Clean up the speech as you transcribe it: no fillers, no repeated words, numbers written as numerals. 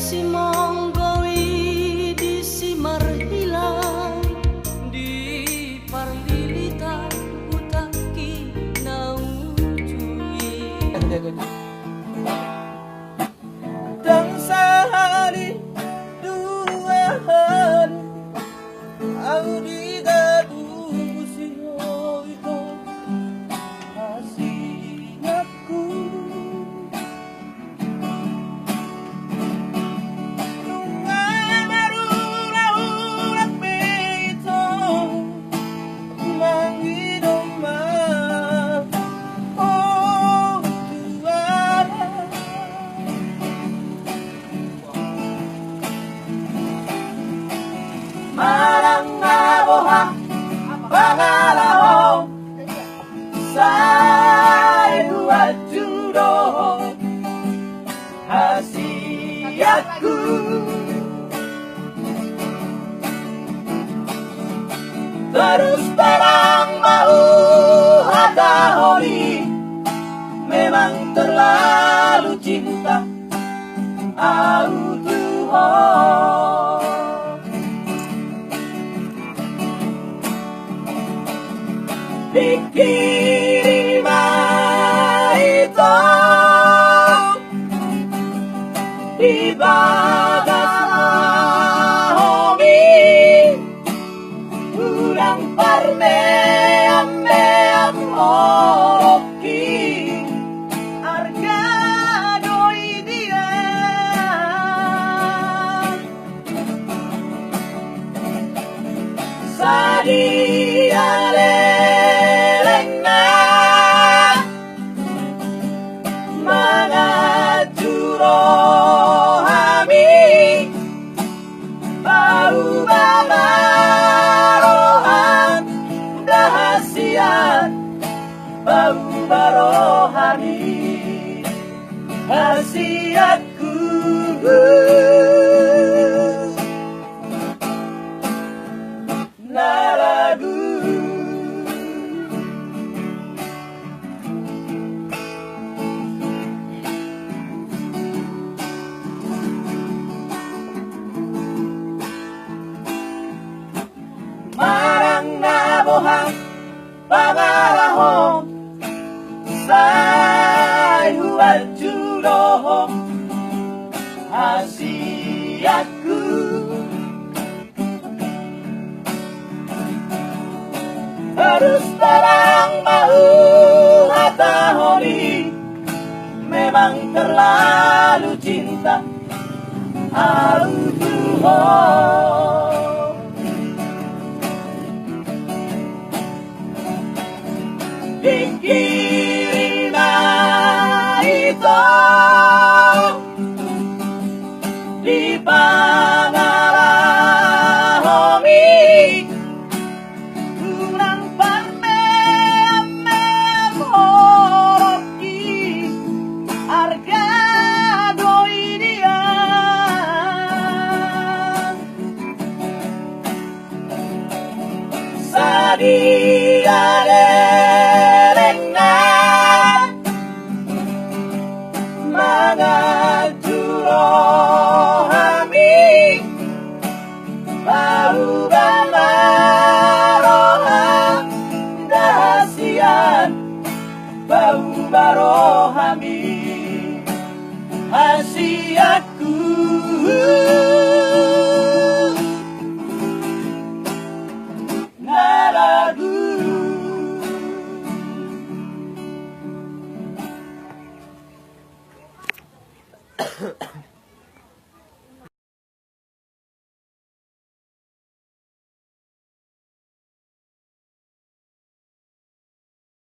si monggowi di si marhilang di parlilitan utaki naujui dan sehari dua hari aku didadu si itu hasilku Marang naboha pangalahong say buat judo hasiatku terus terang mau hataholi memang terlalu cinta Tuhan pikirin itu ibadalah hobi urang parmeam oloki arga doi dia sadiale rohami bau barohan dahasiat bau barohami hasiatku naragu marang nabohang pangalahong say huwal judohong hasiatku terus terang mau hataholi memang terlalu cinta Tuhan pikirin itu di pangalah homi kurang parmeam horoki arga doi dia sadiale rohami bau barohan dahasiat bau barohami hasiatku naragu